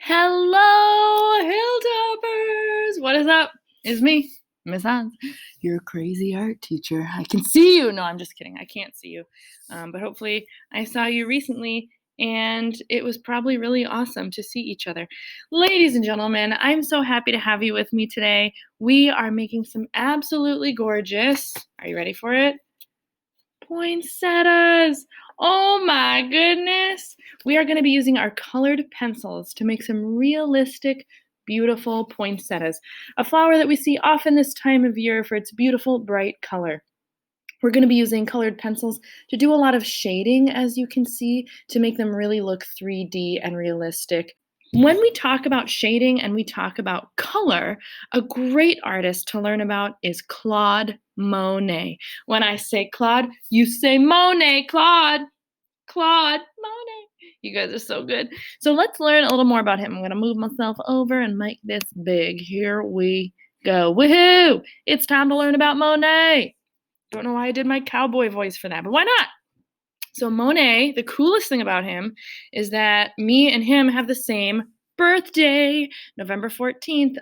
Hello, Hilltoppers! What is up? It's me, Miss Hans, your crazy art teacher. I can see you. No, I'm just kidding. I can't see you. But hopefully, I saw you recently, and it was probably really awesome to see each other. Ladies and gentlemen, I'm so happy to have you with me today. We are making some absolutely gorgeous, are you ready for it? Poinsettias. Oh my goodness. We are going to be using our colored pencils to make some realistic, beautiful poinsettias, a flower that we see often this time of year for its beautiful, bright color. We're going to be using colored pencils to do a lot of shading, as you can see, to make them really look 3D and realistic. When we talk about shading and we talk about color, a great artist to learn about is Claude Monet. When I say Claude, you say Monet, Claude. Claude Monet. You guys are so good. So let's learn a little more about him. I'm going to move myself over and make this big. Here we go. Woohoo! It's time to learn about Monet. Don't know why I did my cowboy voice for that, but why not? So Monet, the coolest thing about him is that me and him have the same birthday, November 14th.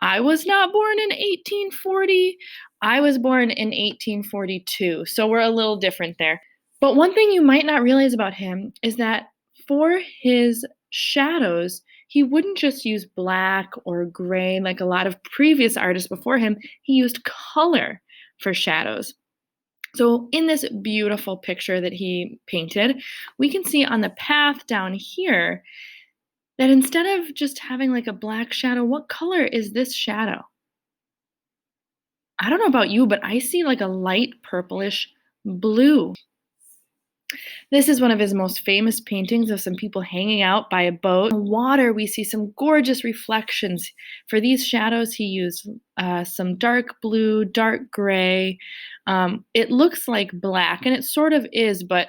I was not born in 1840. I was born in 1842. So we're a little different there. But one thing you might not realize about him is that for his shadows, he wouldn't just use black or gray like a lot of previous artists before him. He used color for shadows. So in this beautiful picture that he painted, we can see on the path down here that instead of just having like a black shadow, what color is this shadow? I don't know about you, but I see like a light purplish blue. This is one of his most famous paintings of some people hanging out by a boat. In the water, we see some gorgeous reflections. For these shadows, he used some dark blue, dark gray. It looks like black, and it sort of is, but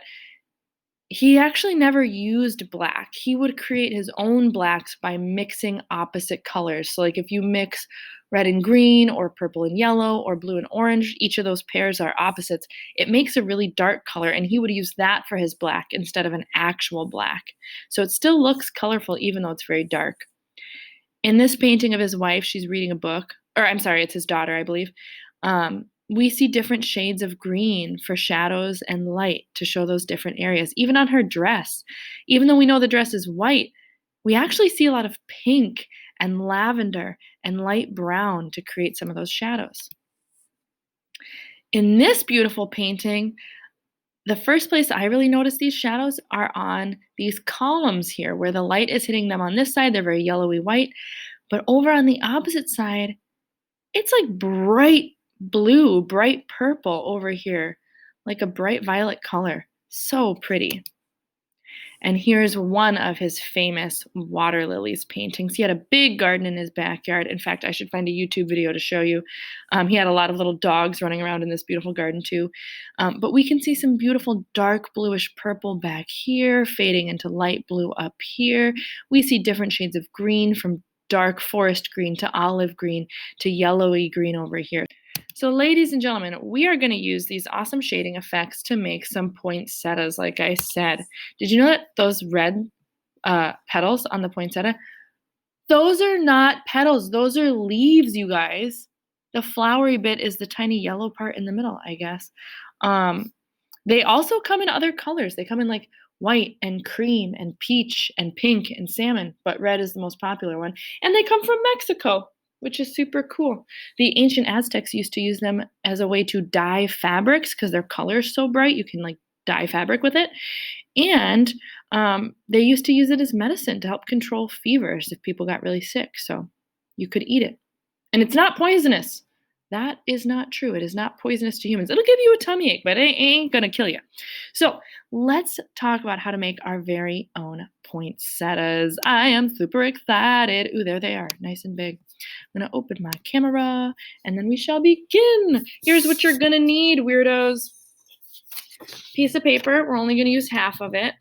he actually never used black. He would create his own blacks by mixing opposite colors. So like if you mix red and green or purple and yellow or blue and orange, each of those pairs are opposites. It makes a really dark color, and he would use that for his black instead of an actual black. So it still looks colorful even though it's very dark. In this painting of his wife, she's reading a book, or I'm sorry, it's his daughter, I believe. We see different shades of green for shadows and light to show those different areas. Even on her dress, even though we know the dress is white, we actually see a lot of pink and lavender and light brown to create some of those shadows. In this beautiful painting, the first place I really notice these shadows are on these columns here where the light is hitting them on this side. They're very yellowy white. But over on the opposite side, it's like bright blue, bright purple over here, like a bright violet color. So pretty. And here's one of his famous water lilies paintings. He had a big garden in his backyard. In fact, I should find a YouTube video to show you. He had a lot of little dogs running around in this beautiful garden too. But we can see some beautiful dark bluish purple back here, fading into light blue up here. We see different shades of green, from dark forest green to olive green to yellowy green over here. So ladies and gentlemen, we are going to use these awesome shading effects to make some poinsettias, like I said. Did you know that those red petals on the poinsettia, those are not petals, those are leaves, you guys. The flowery bit is the tiny yellow part in the middle, I guess. They also come in other colors. They come in like white and cream and peach and pink and salmon, but red is the most popular one. And they come from Mexico, which is super cool. The ancient Aztecs used to use them as a way to dye fabrics because their color is so bright, you can like dye fabric with it. And they used to use it as medicine to help control fevers if people got really sick. So you could eat it. And it's not poisonous. That is not true. It is not poisonous to humans. It'll give you a tummy ache, but it ain't going to kill you. So let's talk about how to make our very own poinsettias. I am super excited. Ooh, there they are, nice and big. I'm going to open my camera, and then we shall begin. Here's what you're going to need, weirdos. Piece of paper. We're only going to use half of it.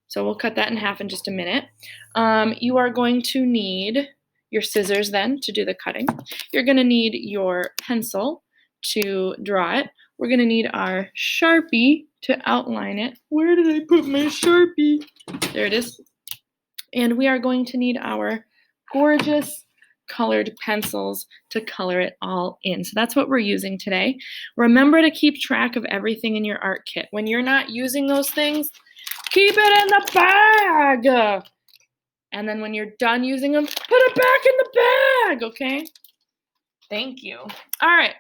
So we'll cut that in half in just a minute. You are going to need your scissors then to do the cutting. You're going to need your pencil to draw it. We're going to need our Sharpie to outline it. Where did I put my Sharpie? There it is. And we are going to need our gorgeous colored pencils to color it all in. So that's what we're using today. Remember to keep track of everything in your art kit. When you're not using those things, keep it in the bag. And then when you're done using them, put it back in the bag, okay? Thank you. All right.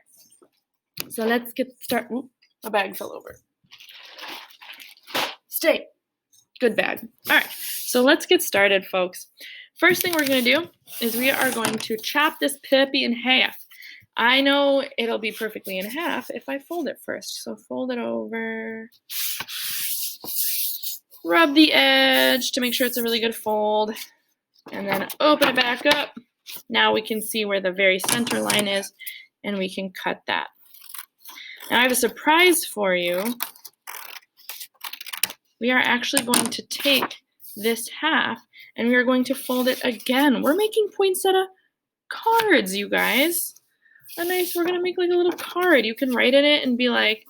So let's get started. Oop, my bag fell over. Stay. Good bag. All right. So let's get started, folks. First thing we're going to do is we are going to chop this puppy in half. I know it'll be perfectly in half if I fold it first. So fold it over. Rub the edge to make sure it's a really good fold. And then open it back up. Now we can see where the very center line is, and we can cut that. Now I have a surprise for you. We are actually going to take this half and we are going to fold it again. We're making poinsettia cards, you guys. We're gonna make like a little card. You can write in it and be like,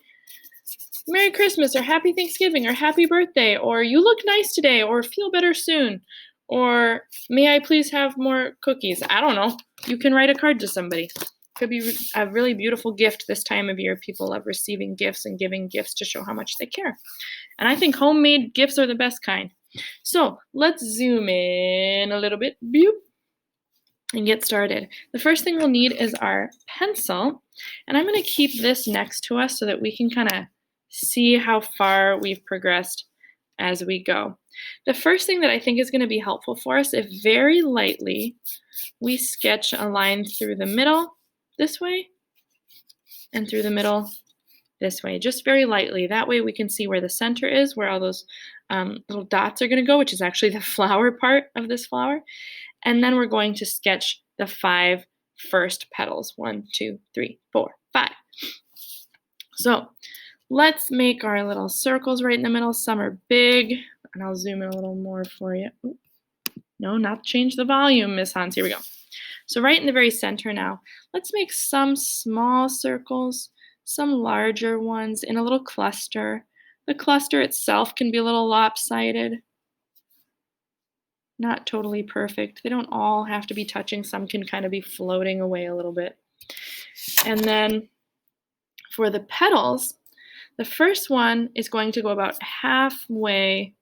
Merry Christmas, or Happy Thanksgiving, or Happy Birthday, or you look nice today, or feel better soon, or may I please have more cookies? I don't know. You can write a card to somebody. Could be a really beautiful gift this time of year. People love receiving gifts and giving gifts to show how much they care. And I think homemade gifts are the best kind. So let's zoom in a little bit, boop, and get started. The first thing we'll need is our pencil. And I'm going to keep this next to us so that we can kind of see how far we've progressed as we go. The first thing that I think is going to be helpful for us, if very lightly we sketch a line through the middle this way and through the middle this way, just very lightly. That way we can see where the center is, where all those little dots are going to go, which is actually the flower part of this flower. And then we're going to sketch the 5 first petals. 1, 2, 3, 4, 5. So let's make our little circles right in the middle. Some are big, and I'll zoom in a little more for you. Ooh, no, not change the volume, Miss Hans. Here we go. So right in the very center now, let's make some small circles, some larger ones in a little cluster. The cluster itself can be a little lopsided. Not totally perfect. They don't all have to be touching. Some can kind of be floating away a little bit. And then for the petals, the first one is going to go about halfway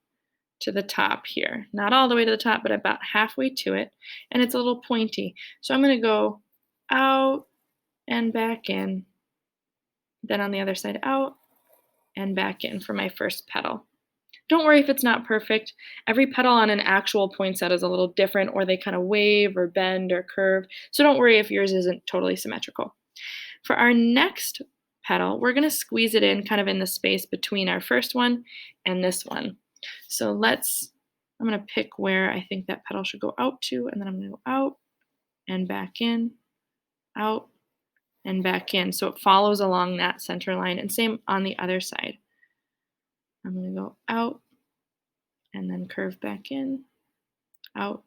to the top here. Not all the way to the top, but about halfway to it. And it's a little pointy. So I'm going to go out and back in. Then on the other side, out and back in for my first petal. Don't worry if it's not perfect. Every petal on an actual poinsettia is a little different, or they kind of wave or bend or curve. So don't worry if yours isn't totally symmetrical. For our next petal, we're going to squeeze it in kind of in the space between our first one and this one. So I'm going to pick where I think that petal should go out to, and then I'm going to go out and back in, out and back in. So it follows along that center line, and same on the other side. I'm going to go out and then curve back in, out,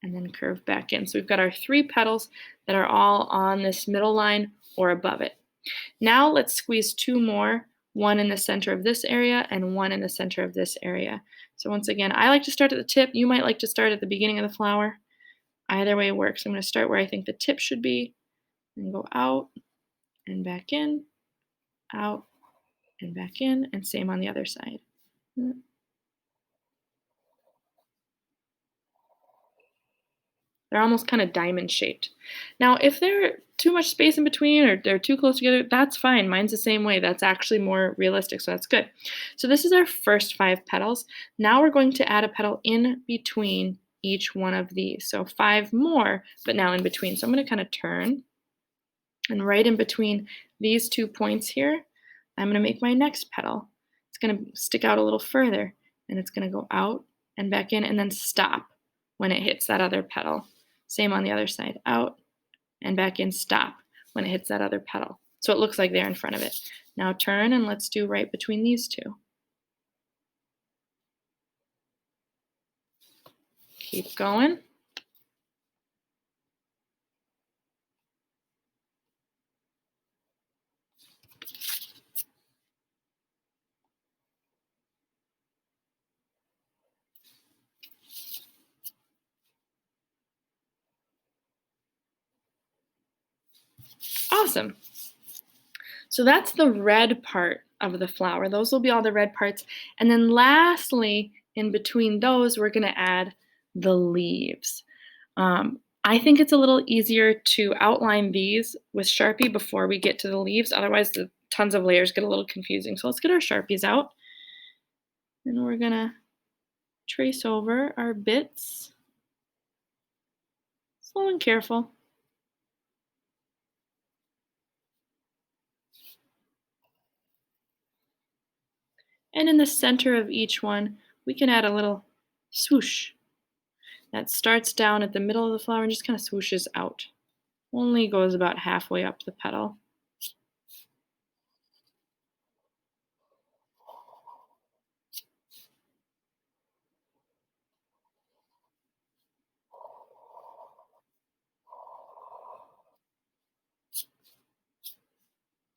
and then curve back in. So we've got our 3 petals that are all on this middle line or above it. Now let's squeeze 2 more, one in the center of this area and one in the center of this area. So once again, I like to start at the tip. You might like to start at the beginning of the flower. Either way works. I'm going to start where I think the tip should be and go out and back in, out and back in, and same on the other side. They're almost kind of diamond shaped. Now, if they're too much space in between or they're too close together, that's fine. Mine's the same way. That's actually more realistic, so that's good. So this is our first 5 petals. Now we're going to add a petal in between each one of these. So 5 more, but now in between. So I'm going to kind of turn, and right in between these 2 points here, I'm going to make my next petal. It's going to stick out a little further, and it's going to go out and back in and then stop when it hits that other petal. Same on the other side, out and back in, stop when it hits that other petal. So it looks like they're in front of it. Now turn, and let's do right between these 2. Keep going. Awesome. So that's the red part of the flower. Those will be all the red parts. And then lastly, in between those, we're going to add the leaves. I think it's a little easier to outline these with Sharpie before we get to the leaves. Otherwise, the tons of layers get a little confusing. So let's get our Sharpies out. And we're going to trace over our bits. Slow and careful. And in the center of each one, we can add a little swoosh. That starts down at the middle of the flower and just kind of swooshes out. Only goes about halfway up the petal.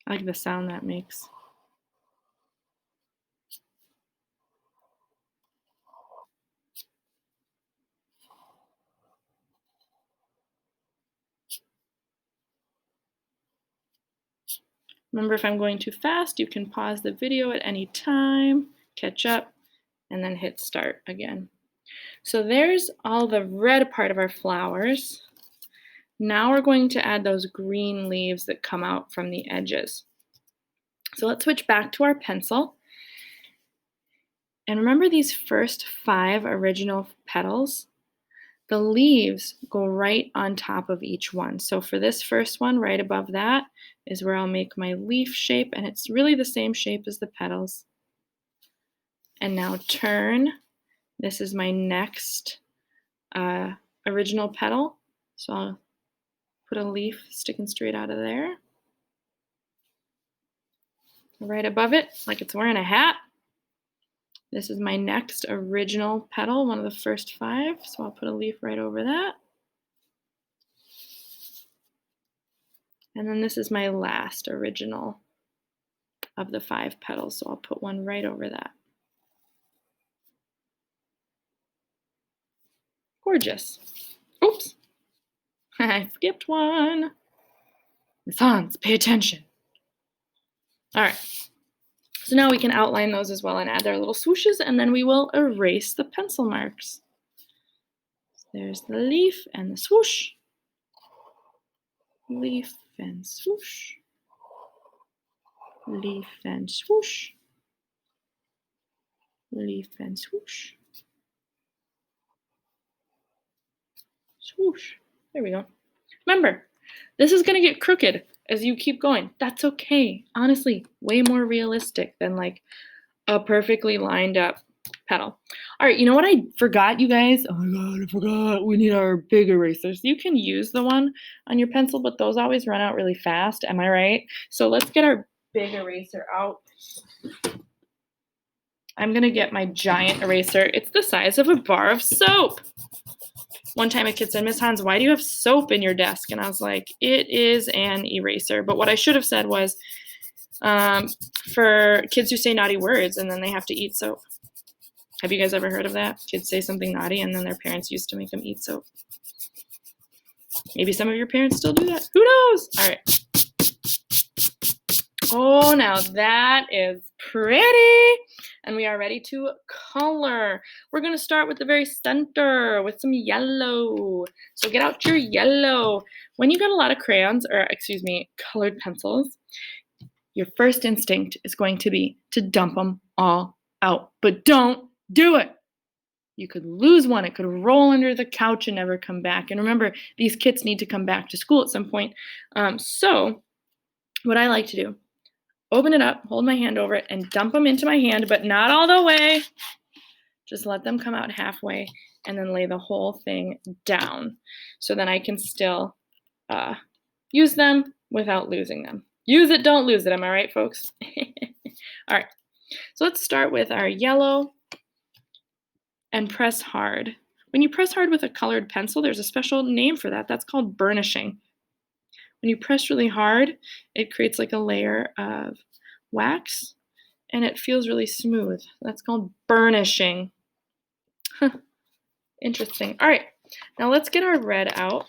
I like the sound that makes. Remember, if I'm going too fast, you can pause the video at any time, catch up, and then hit start again. So there's all the red part of our flowers. Now we're going to add those green leaves that come out from the edges. So let's switch back to our pencil. And remember these first 5 original petals? The leaves go right on top of each one. So for this first one, right above that is where I'll make my leaf shape, and it's really the same shape as the petals. And now turn. This is my next original petal. So I'll put a leaf sticking straight out of there. Right above it, like it's wearing a hat. This is my next original petal, one of the first 5. So I'll put a leaf right over that. And then this is my last original of the 5 petals. So I'll put one right over that. Gorgeous. Oops. I skipped one. Miss Hans, pay attention. All right. So now we can outline those as well and add their little swooshes, and then we will erase the pencil marks. There's the leaf and the swoosh. Leaf and swoosh. Leaf and swoosh. Leaf and swoosh. Swoosh. There we go. Remember, this is going to get crooked as you keep going. That's okay. Honestly, way more realistic than like a perfectly lined up petal. All right, you know what I forgot, you guys? Oh my God, I forgot. We need our big erasers. You can use the one on your pencil, but those always run out really fast. Am I right? So let's get our big eraser out. I'm going to get my giant eraser. It's the size of a bar of soap. One time a kid said, Miss Hans, why do you have soap in your desk? And I was like, it is an eraser. But what I should have said was, for kids who say naughty words and then they have to eat soap. Have you guys ever heard of that? Kids say something naughty and then their parents used to make them eat soap. Maybe some of your parents still do that. Who knows? All right. Oh, now that is pretty. And we are ready to color. We're going to start with the very center with some yellow. So get out your yellow. When you got a lot of crayons, or excuse me, colored pencils, your first instinct is going to be to dump them all out. But don't do it. You could lose one. It could roll under the couch and never come back. And remember, these kits need to come back to school at some point. So what I like to do, open it up, hold my hand over it, and dump them into my hand, but not all the way. Just let them come out halfway and then lay the whole thing down. So then I can still use them without losing them. Use it, don't lose it. Am I right, folks? All right. So let's start with our yellow and press hard. When you press hard with a colored pencil, there's a special name for that. That's called burnishing. When you press really hard, it creates like a layer of wax and it feels really smooth. That's called burnishing. Interesting. All right, now let's get our red out.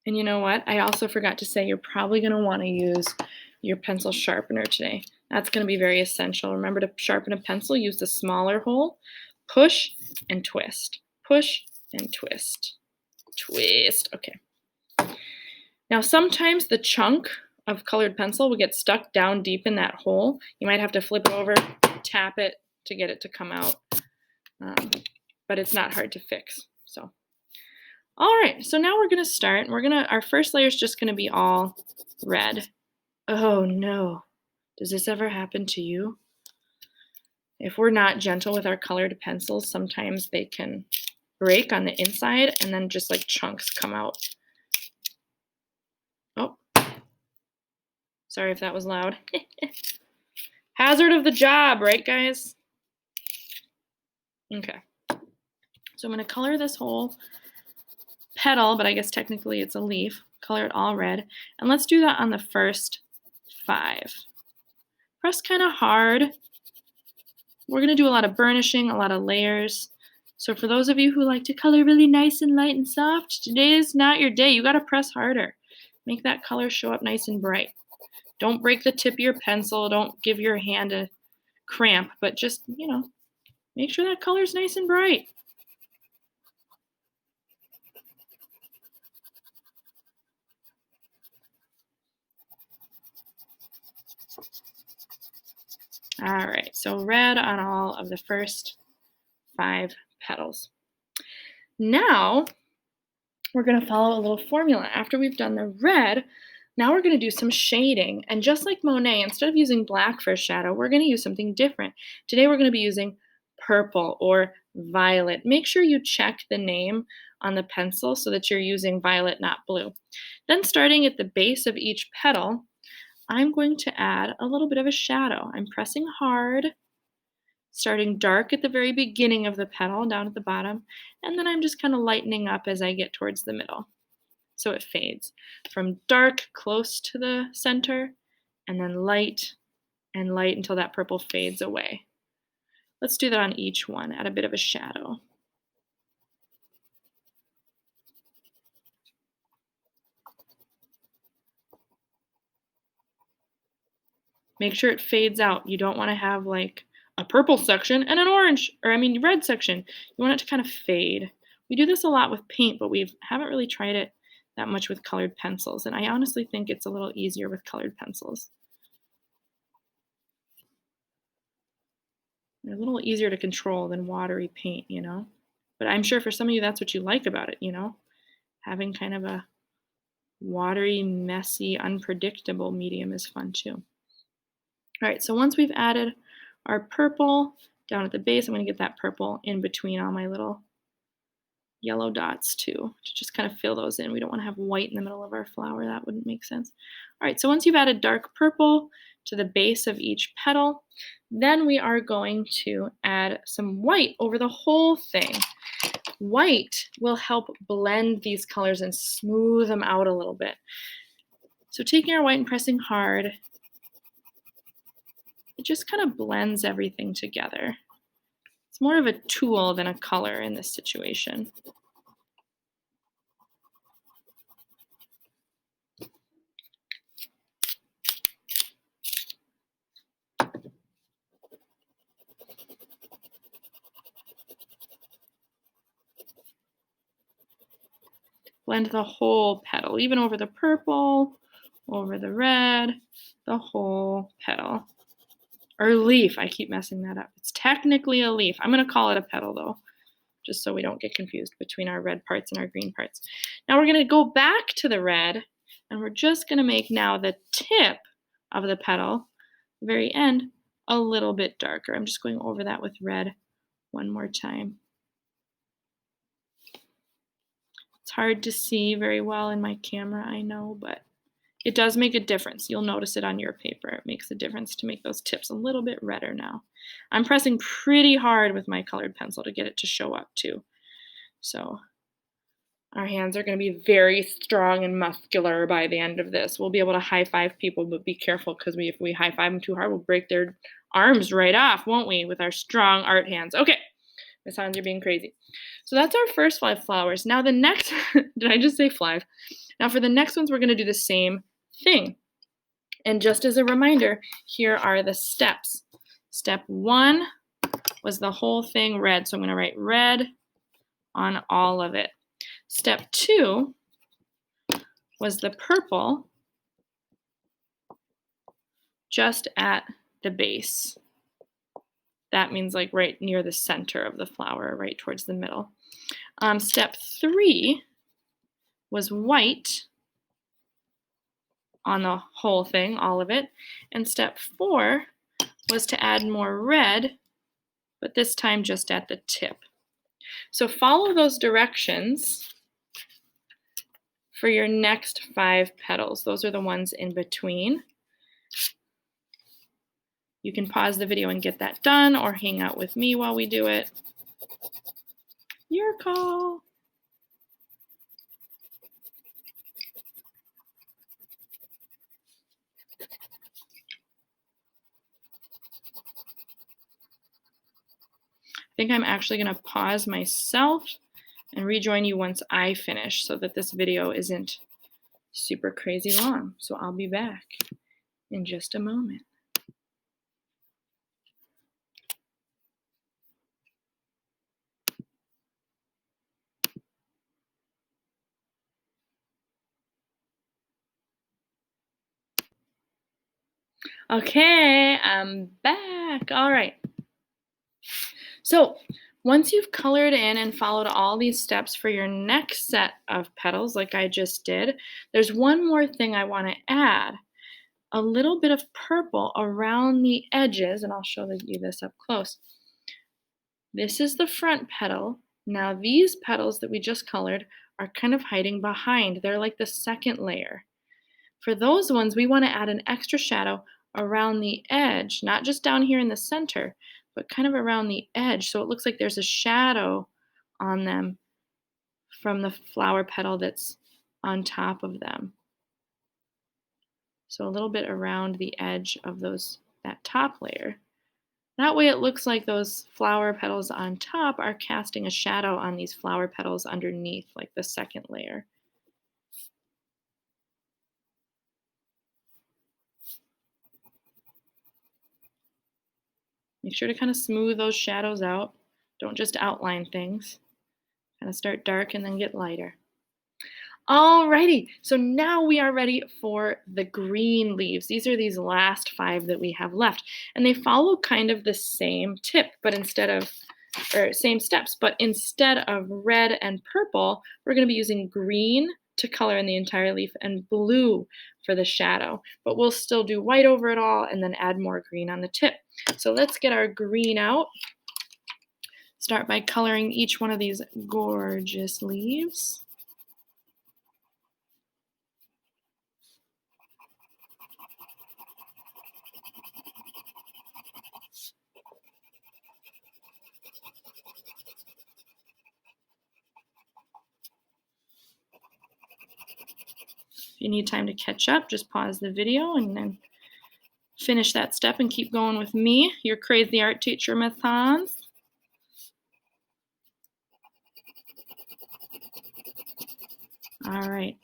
And you know what? I also forgot to say you're probably going to want to use your pencil sharpener today. That's going to be very essential. Remember to sharpen a pencil, use the smaller hole, push and twist, push and twist, twist. Okay. Now sometimes the chunk of colored pencil will get stuck down deep in that hole. You might have to flip it over, tap it to get it to come out, but it's not hard to fix. So, all right, so now we're gonna start. Our first layer is just gonna be all red. Oh no, does this ever happen to you? If we're not gentle with our colored pencils, sometimes they can break on the inside and then just like chunks come out. Oh, sorry if that was loud. Hazard of the job, right guys? Okay, so I'm gonna color this whole petal, but I guess technically it's a leaf. Color it all red. And let's do that on the first 5. Press kind of hard. We're going to do a lot of burnishing, a lot of layers. So for those of you who like to color really nice and light and soft, today is not your day. You got to press harder. Make that color show up nice and bright. Don't break the tip of your pencil. Don't give your hand a cramp, but just, make sure that color is nice and bright. All right, so red on all of the first 5 petals. Now, we're going to follow a little formula. After we've done the red, now we're going to do some shading. And just like Monet, instead of using black for a shadow, we're going to use something different. Today, we're going to be using purple or violet. Make sure you check the name on the pencil so that you're using violet, not blue. Then starting at the base of each petal, I'm going to add a little bit of a shadow. I'm pressing hard, starting dark at the very beginning of the petal, down at the bottom, and then I'm just kind of lightening up as I get towards the middle. So it fades from dark close to the center, and then light and light until that purple fades away. Let's do that on each one, add a bit of a shadow. Make sure it fades out. You don't want to have like a purple section and an red section. You want it to kind of fade. We do this a lot with paint, but we haven't really tried it that much with colored pencils. And I honestly think it's a little easier with colored pencils. They're a little easier to control than watery paint, But I'm sure for some of you, that's what you like about it, Having kind of a watery, messy, unpredictable medium is fun too. All right, so once we've added our purple down at the base, I'm going to get that purple in between all my little yellow dots too, to just kind of fill those in. We don't want to have white in the middle of our flower. That wouldn't make sense. All right, so once you've added dark purple to the base of each petal, then we are going to add some white over the whole thing. White will help blend these colors and smooth them out a little bit. So taking our white and pressing hard, it just kind of blends everything together. It's more of a tool than a color in this situation. Blend the whole petal, even over the purple, over the red, the whole petal. Or leaf, I keep messing that up. It's technically a leaf. I'm going to call it a petal though, just so we don't get confused between our red parts and our green parts. Now we're going to go back to the red, and we're just going to make now the tip of the petal, the very end, a little bit darker. I'm just going over that with red one more time. It's hard to see very well in my camera, I know, but it does make a difference. You'll notice it on your paper. It makes a difference to make those tips a little bit redder now. I'm pressing pretty hard with my colored pencil to get it to show up too. So our hands are going to be very strong and muscular by the end of this. We'll be able to high five people, but be careful because if we high five them too hard, we'll break their arms right off, won't we, with our strong art hands. Okay, Miss Hans, you're being crazy. So that's our first 5 flowers. Now the next, did I just say 5? Now for the next ones, we're going to do the same thing. And just as a reminder, here are the steps. Step 1 was the whole thing red, so I'm going to write red on all of it. Step 2 was the purple just at the base. That means like right near the center of the flower, right towards the middle. Step 3 was white on the whole thing, all of it. And step 4 was to add more red, but this time just at the tip. So follow those directions for your next 5 petals. Those are the ones in between. You can pause the video and get that done or hang out with me while we do it. Your call. I think I'm actually going to pause myself and rejoin you once I finish so that this video isn't super crazy long. So I'll be back in just a moment. Okay, I'm back. All right. So once you've colored in and followed all these steps for your next set of petals, like I just did, there's one more thing I want to add. A little bit of purple around the edges, and I'll show you this up close. This is the front petal. Now these petals that we just colored are kind of hiding behind. They're like the second layer. For those ones, we want to add an extra shadow around the edge, not just down here in the center, but kind of around the edge. So it looks like there's a shadow on them from the flower petal that's on top of them. So a little bit around the edge of that top layer. That way it looks like those flower petals on top are casting a shadow on these flower petals underneath, like the second layer. Make sure to kind of smooth those shadows out. Don't just outline things. Kind of start dark and then get lighter. Alrighty, so now we are ready for the green leaves. These are these last 5 that we have left. And they follow kind of the same tip, but same steps, but instead of red and purple, we're going to be using green to color in the entire leaf and blue for the shadow. But we'll still do white over it all and then add more green on the tip. So let's get our green out. Start by coloring each one of these gorgeous leaves. If you need time to catch up, just pause the video and then finish that step and keep going with me, your crazy art teacher, Mathans. All right.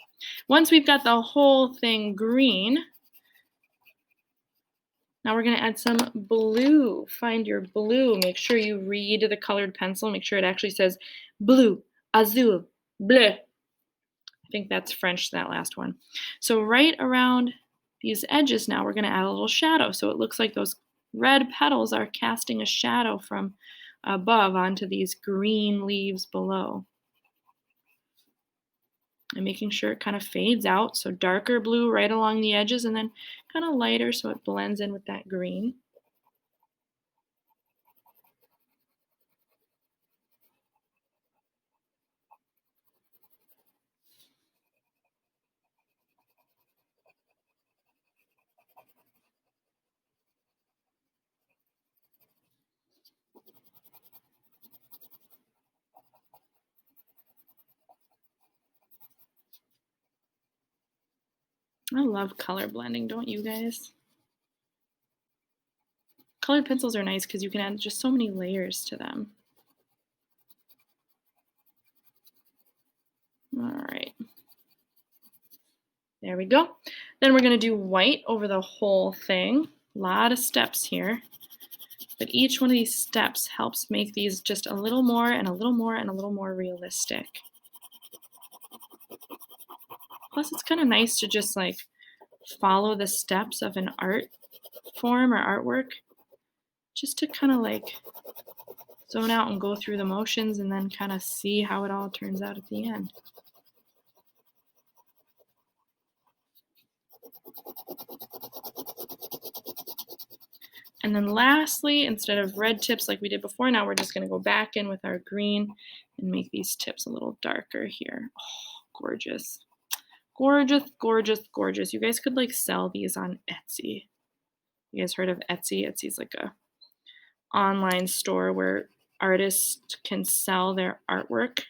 Once we've got the whole thing green, now we're going to add some blue. Find your blue. Make sure you read the colored pencil. Make sure it actually says blue, azul, bleu. I think that's French, that last one. So right around these edges now, we're going to add a little shadow. So it looks like those red petals are casting a shadow from above onto these green leaves below. And making sure it kind of fades out. So darker blue right along the edges and then kind of lighter so it blends in with that green. I love color blending, don't you guys? Colored pencils are nice because you can add just so many layers to them. All right. There we go. Then we're going to do white over the whole thing. A lot of steps here. But each one of these steps helps make these just a little more and a little more and a little more realistic. Plus, it's kind of nice to just like follow the steps of an art form or artwork, just to kind of like zone out and go through the motions and then kind of see how it all turns out at the end. And then lastly, instead of red tips like we did before, now we're just going to go back in with our green and make these tips a little darker here. Oh, gorgeous. Gorgeous, gorgeous, gorgeous. You guys could like sell these on Etsy. You guys heard of Etsy? Etsy's like a online store where artists can sell their artwork.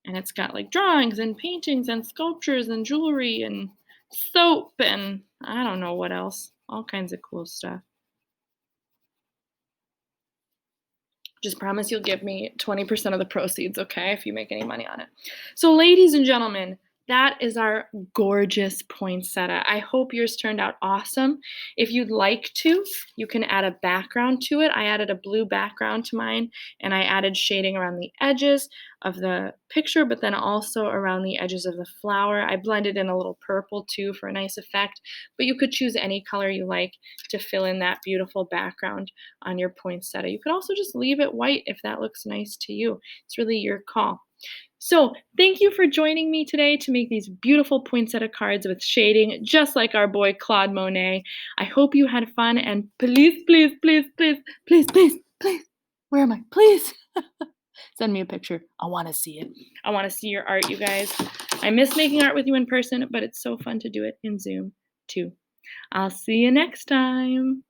And it's got like drawings and paintings and sculptures and jewelry and soap and I don't know what else. All kinds of cool stuff. Just promise you'll give me 20% of the proceeds, okay, if you make any money on it. So ladies and gentlemen, that is our gorgeous poinsettia. I hope yours turned out awesome. If you'd like to, you can add a background to it. I added a blue background to mine, and I added shading around the edges of the picture, but then also around the edges of the flower. I blended in a little purple too for a nice effect, but you could choose any color you like to fill in that beautiful background on your poinsettia. You could also just leave it white if that looks nice to you. It's really your call. So thank you for joining me today to make these beautiful poinsettia cards with shading, just like our boy Claude Monet. I hope you had fun, and please, please, please, please, please, please, please, where am I? Please send me a picture. I want to see it. I want to see your art, you guys. I miss making art with you in person, but it's so fun to do it in Zoom too. I'll see you next time.